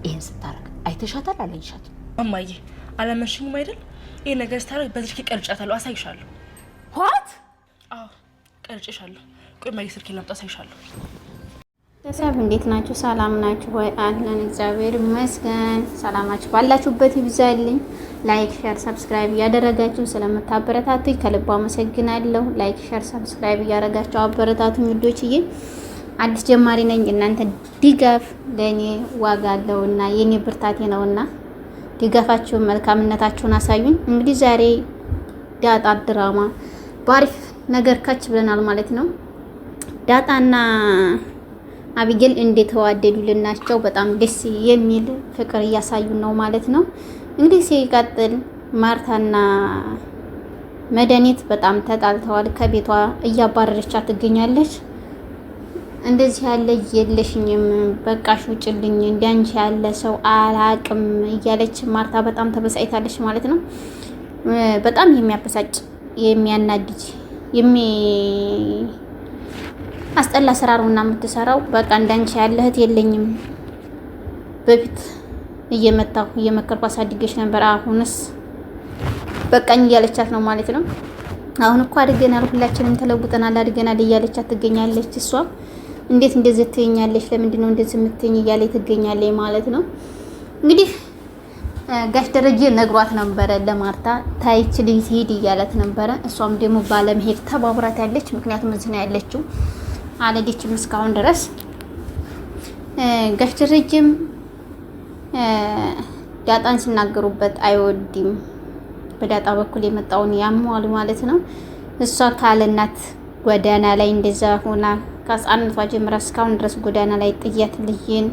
ይሄን ስታረግ አይተሻታል? አላየሻትም? እማዬ አላመንሽኝም አይደል? ይሄ ነገር ስታረግ በዚህ ቀርጫታለሁ፣ አሳይሻለሁ። ዋት? አዎ ቀርጬሻለሁ። ቆይ እማዬ ስልኬን ላምጣ፣ አሳይሻለሁ። ቤተሰብ እንዴት ናችሁ? ሰላም ናችሁ ወይ? አለን እግዚአብሔር ይመስገን። ሰላማችሁ ባላችሁበት ይብዛልኝ። ላይክ፣ ሼር፣ ሰብስክራይብ እያደረጋችሁ ስለምታበረታቱኝ ከልብ አመሰግናለሁ። ላይክ፣ ሼር፣ ሰብስክራይብ እያደረጋችሁ አበረታቱኝ ውዶችዬ። አዲስ ጀማሪ ነኝ። እናንተ ድጋፍ ለኔ ዋጋ አለውና የኔ ብርታቴ ነውና ድጋፋችሁን መልካምነታችሁን አሳዩኝ። እንግዲህ ዛሬ ዳጣ ድራማ ባሪፍ ነገር ካች ብለናል ማለት ነው። ዳጣና አቢጌል እንደተዋደዱልናቸው በጣም ደስ የሚል ፍቅር እያሳዩ ነው ማለት ነው። እንግዲህ ሲቀጥል ማርታና መድኃኒት በጣም ተጣልተዋል። ከቤቷ እያባረረቻት ትገኛለች። እንደዚህ ያለ የለሽኝም፣ በቃሽ ውጭልኝ፣ እንዳንቺ ያለ ሰው አላቅም እያለች ማርታ በጣም ተበሳጭታለች ማለት ነው። በጣም የሚያበሳጭ የሚያናድጅ አስጠላ ስራ ነው እና የምትሰራው። በቃ እንዳንቺ ያለ እህት የለኝም። በፊት እየመከርኩ አሳድገሽ ነበር፣ አሁንስ በቃኝ እያለቻት ነው ማለት ነው። አሁን እኮ አድገናል፣ ሁላችንም ተለውጠናል፣ አድገናል እያለቻት ትገኛለች። እሷ እንዴት እንደዚህ ትይኛለሽ? ለምንድን ነው እንደዚህ የምትይኝ? እያለች ትገኛለች ማለት ነው። እንግዲህ ጋሽ ደረጀ ነግሯት ነበረ ለማርታ ታይች ልጅ ትሄድ እያለት ነበረ። እሷም ደግሞ ባለመሄድ ተባብራት ያለች። ምክንያቱም እዚህ ነው ያለችው፣ አልሄደችም እስካሁን ድረስ። ጋሽ ደረጀም ዳጣን ሲናገሩበት አይወድም። በዳጣ በኩል የመጣውን ያሟል ማለት ነው። እሷ ካለ እናት ጎዳና ላይ እንደዛ ሆና ከሕፃንነቷ ጀምራ እስካሁን ድረስ ጎዳና ላይ ጥያት ልጅን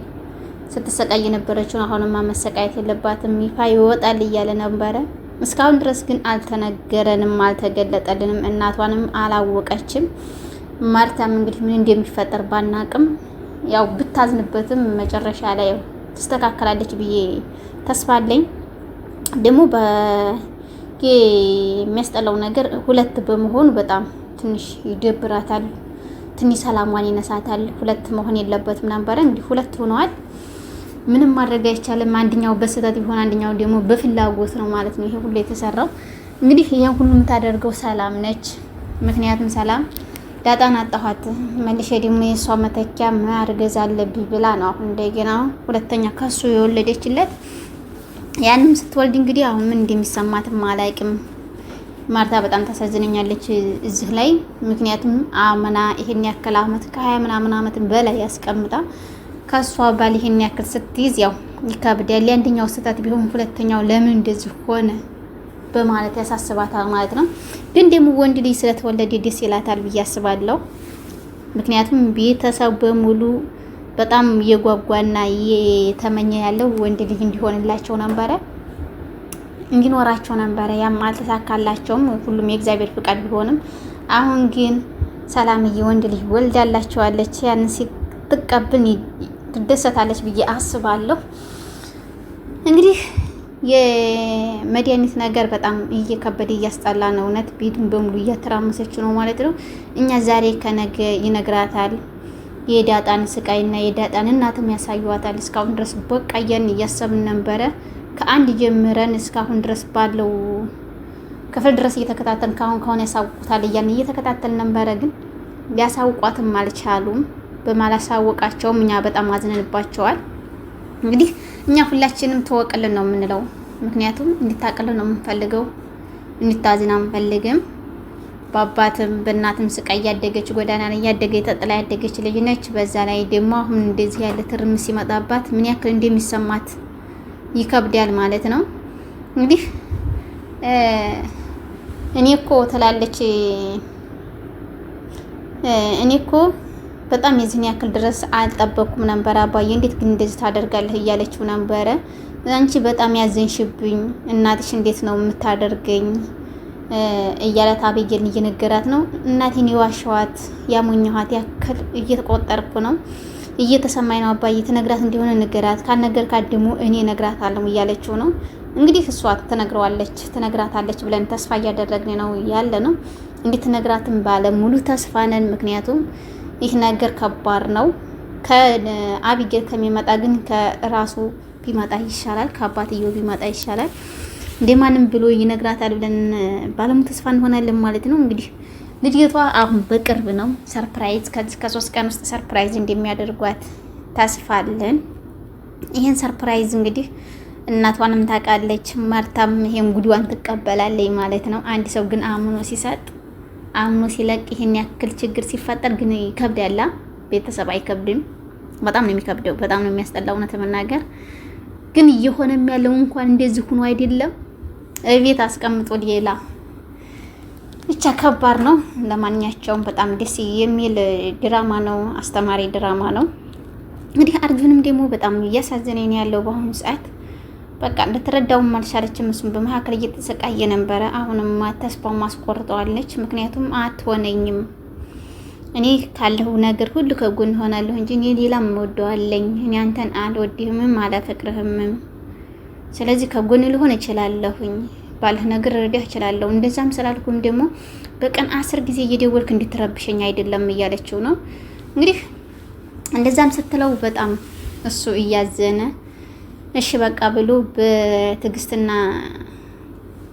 ስትሰቃይ የነበረችውን አሁንማ መሰቃየት የለባትም ይፋ ይወጣል እያለ ነበረ። እስካሁን ድረስ ግን አልተነገረንም፣ አልተገለጠልንም። እናቷንም አላወቀችም። ማርታም እንግዲህ ምን እንደሚፈጠር ባናቅም ያው ብታዝንበትም መጨረሻ ላይ ትስተካከላለች ብዬ ተስፋ አለኝ። ደግሞ የሚያስጠላው ነገር ሁለት በመሆኑ በጣም ትንሽ ይደብራታል፣ ትንሽ ሰላሟን ይነሳታል። ሁለት መሆን የለበትም ነበረ። እንግዲህ ሁለት ሆነዋል። ምንም ማድረግ አይቻልም። አንደኛው በስህተት ቢሆን አንደኛው ደግሞ በፍላጎት ነው ማለት ነው ይሄ ሁሉ የተሰራው። እንግዲህ ይሄን ሁሉ የምታደርገው ሰላም ነች። ምክንያቱም ሰላም ዳጣን አጣኋት መልሼ ደግሞ የሷ መተኪያ ማርገዝ አለብኝ ብላ ነው አሁን እንደገና ሁለተኛ ከሱ የወለደችለት። ያንም ስትወልድ እንግዲህ አሁን ምን እንደሚሰማትም አላውቅም። ማርታ በጣም ታሳዝነኛለች እዚህ ላይ። ምክንያቱም አመና ይሄን ያክል አመት ከ20 ምናምን አመት በላይ ያስቀምጣ ከሷ ባል ይሄን ያክል ስትይዝ ያው ይከብዳል። አንደኛው ስህተት ቢሆን ሁለተኛው ለምን እንደዚህ ሆነ በማለት ያሳስባታል ማለት ነው። ግን ደግሞ ወንድ ልጅ ስለተወለደ ደስ ይላታል ብዬ አስባለሁ። ምክንያቱም ቤተሰብ በሙሉ በጣም የጓጓና የተመኘ ያለው ወንድ ልጅ እንዲሆንላቸው ነበረ፣ እንዲኖራቸው ነበረ። ያም አልተሳካላቸውም። ሁሉም የእግዚአብሔር ፍቃድ ቢሆንም አሁን ግን ሰላምዬ ወንድ ልጅ ወልዳላቸዋለች። ያን ስትቀበል ትደሰታለች ብዬ አስባለሁ። እንግዲህ የመድኃኒት ነገር በጣም እየከበደ እያስጠላ ነው። እውነት ቤቱን በሙሉ እያተራመሰች ነው ማለት ነው። እኛ ዛሬ ከነገ ይነግራታል የዳጣን ስቃይና የዳጣን እናትም ያሳዩዋታል። እስካሁን ድረስ በቃየን እያሰብን ነበረ። ከአንድ ጀምረን እስካሁን ድረስ ባለው ክፍል ድረስ እየተከታተልን ካሁን ያሳውቁታል እያን እየተከታተል ነበረ። ግን ሊያሳውቋትም አልቻሉም። በማላሳወቃቸውም እኛ በጣም አዝነንባቸዋል። እንግዲህ እኛ ሁላችንም ተወቅልን ነው የምንለው። ምክንያቱም እንድታቅልን ነው የምንፈልገው፣ እንድታዝና አንፈልግም። በአባትም በእናትም ስቃይ ያደገች ጎዳና ላይ ያደገ ተጥላ ያደገች ልጅ ነች። በዛ ላይ ደግሞ አሁን እንደዚህ ያለ ትርምስ ሲመጣባት ምን ያክል እንደሚሰማት ይከብዳል ማለት ነው። እንግዲህ እኔ እኮ ትላለች እኔ እኮ በጣም የዚህን ያክል ድረስ አልጠበኩም ነበር አባዬ፣ እንዴት ግን እንደዚህ ታደርጋለህ እያለችው ነበረ። አንቺ በጣም ያዘንሽብኝ፣ እናትሽ እንዴት ነው የምታደርገኝ እያለት አቤጌልን እየነገራት ነው። እናቴን የዋሸኋት ያሞኘኋት ያክል እየተቆጠርኩ ነው፣ እየተሰማኝ ነው አባዬ፣ ትነግራት እንዲሆነ ንገራት፣ ካልነገርካት ደግሞ እኔ እነግራታለሁ እያለችው ነው። እንግዲህ እሷ ትነግራታለች ብለን ተስፋ እያደረግን ነው ያለ ነው። እንዴት ትነግራትም ባለ ሙሉ ተስፋ ነን። ምክንያቱም ይህ ነገር ከባድ ነው። ከአቢጌል ከሚመጣ ግን ከራሱ ቢመጣ ይሻላል፣ ከአባትየው ቢመጣ ይሻላል። እንደማንም ብሎ ይነግራታል ብለን ባለሙ ተስፋ እንሆናለን ማለት ነው። እንግዲህ ልጅቷ አሁን በቅርብ ነው ሰርፕራይዝ ከ3 ቀን ውስጥ ሰርፕራይዝ እንደሚያደርጓት ተስፋለን። ይሄን ሰርፕራይዝ እንግዲህ እናቷንም ታውቃለች፣ ማርታም ይሄን ጉዲዋን ትቀበላለች ማለት ነው። አንድ ሰው ግን አምኖ ሲሰጥ አምኖ ሲለቅ ይሄን ያክል ችግር ሲፈጠር ግን ይከብዳል። ቤተሰብ አይከብድም? በጣም ነው የሚከብደው፣ በጣም ነው የሚያስጠላው። እውነት ለመናገር ግን እየሆነም ያለው እንኳን እንደዚህ ሆኖ አይደለም እቤት አስቀምጦ ሌላ ብቻ ከባድ ነው። ለማንኛቸውም በጣም ደስ የሚል ድራማ ነው፣ አስተማሪ ድራማ ነው። እንግዲህ አርጁንም ደግሞ በጣም እያሳዘነኝ ያለው በአሁኑ ሰዓት በቃ እንደተረዳውም አልቻለችም። እሱም በመካከል እየተሰቃየ ነበረ። አሁንም ተስፋው ማስቆርጠዋለች። ምክንያቱም አትሆነኝም፣ እኔ ካለሁ ነገር ሁሉ ከጎን ሆናለሁ እንጂ እኔ ሌላም እወደዋለኝ፣ እኔ አንተን አልወድህምም አላፈቅርህምም። ስለዚህ ከጎን ልሆን እችላለሁኝ፣ ባለህ ነገር ረዳህ እችላለሁ። እንደዛም ስላልኩም ደግሞ በቀን 10 ጊዜ እየደወልክ እንድትረብሸኝ አይደለም እያለችው ነው። እንግዲህ እንደዛም ስትለው በጣም እሱ እያዘነ እሺ በቃ ብሎ በትዕግስትና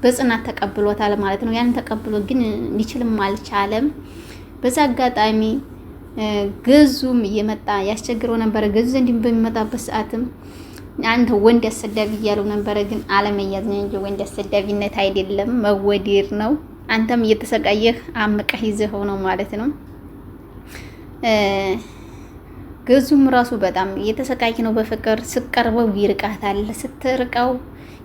በጽናት ተቀብሎታል ማለት ነው። ያን ተቀብሎ ግን ሊችልም አልቻለም። በዛ አጋጣሚ ገዙም እየመጣ ያስቸግረው ነበረ። ገዙ እንዲህ በሚመጣበት ሰዓትም አንተ ወንድ አሰዳቢ እያለው ነበረ። ግን አለመያዝ ነው እንጂ ወንድ አሰዳቢነት አይደለም፣ መወዴር ነው። አንተም እየተሰቃየህ አምቀህ ይዘኸው ነው ማለት ነው። ገዙም ራሱ በጣም እየተሰቃየ ነው በፍቅር። ስቀርበው ይርቃታል፣ ስትርቀው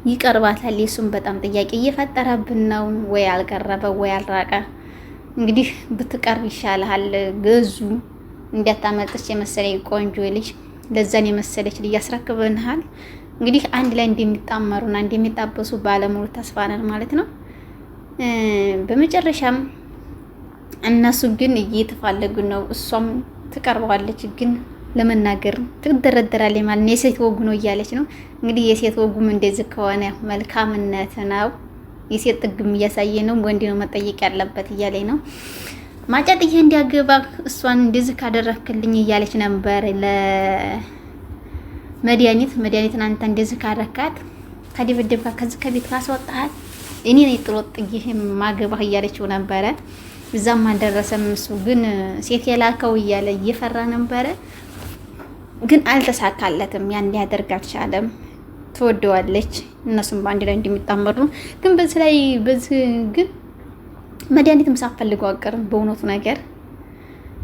ይቀርባታል። የሱም በጣም ጥያቄ እየፈጠረብን ነው። ወይ አልቀረበ ወይ አልራቀ። እንግዲህ ብትቀርብ ይሻልሃል ገዙ። እንዲያታመልጥች የመሰለኝ ቆንጆ ልጅ፣ ለዛን የመሰለች ልጅ ያስረክብንሃል። እንግዲህ አንድ ላይ እንደሚጣመሩና እንደሚጣበሱ ባለሙሉ ተስፋ ነን ማለት ነው። በመጨረሻም እነሱ ግን እየተፋለጉ ነው። እሷም ትቀርበዋለች ግን ለመናገር ትደረደራለች ማለት ነው። የሴት ወጉ ነው እያለች ነው። እንግዲህ የሴት ወጉም እንደዚህ ከሆነ መልካምነት ነው። የሴት ጥግም እያሳየ ነው። ወንድ ነው መጠየቅ ያለበት እያለኝ ነው። ማጫጥዬ እንዲያገባ እሷን እንደዚህ ካደረክልኝ እያለች ነበር ለመድኃኒትን አንተ እንደዚህ ካረካት ከድብድብ ከዚህ ከቤት ካስወጣሃት እኔ ነኝ ጥሎት ጥዬ ማገባህ እያለችው ነበረ። እዛም አልደረሰም። እሱ ግን ሴት የላከው እያለ እየፈራ ነበረ፣ ግን አልተሳካለትም። ያን ሊያደርግ አልቻለም። ትወደዋለች፣ እነሱም በአንድ ላይ እንደሚጣመሩ ግን በዚህ ግን መድኃኒትም ሳትፈልገው አቀርም። በእውነቱ ነገር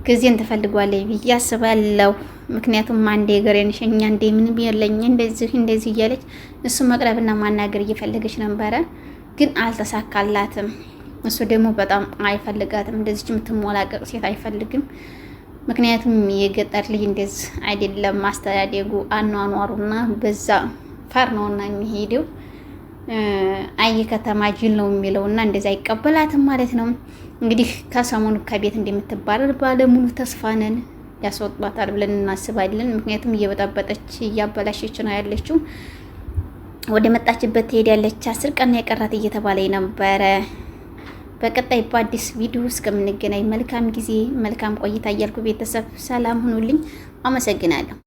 ጊዜን ትፈልጓለች ብዬ አስባለሁ። ምክንያቱም አንዴ ገሬን ሸኛ እንደ ምንም የለኝ እንደዚህ እያለች እሱ መቅረብና ማናገር እየፈለገች ነበረ፣ ግን አልተሳካላትም። እሱ ደግሞ በጣም አይፈልጋትም። እንደዚህ የምትሞላቀቅ ሴት አይፈልግም። ምክንያቱም የገጠር ልጅ እንደዚህ አይደለም ማስተዳደጉ፣ አኗኗሩና በዛ ፈር ነውና የሚሄደው አይ ከተማ ጅል ነው የሚለውና እንደዛ አይቀበላትም ማለት ነው። እንግዲህ ከሰሞኑ ከቤት እንደምትባረር ባለሙሉ ተስፋ ነን። ያስወጣታል ብለን እናስባለን። ምክንያቱም እየበጣበጠች እያበላሸች ነው ያለችው። ወደ መጣችበት ትሄዳለች። 10 ቀን የቀራት እየተባለ ነበረ። በቀጣይ በአዲስ ቪዲዮ እስከምንገናኝ መልካም ጊዜ፣ መልካም ቆይታ እያልኩ ቤተሰብ ሰላም ሁኑልኝ። አመሰግናለሁ።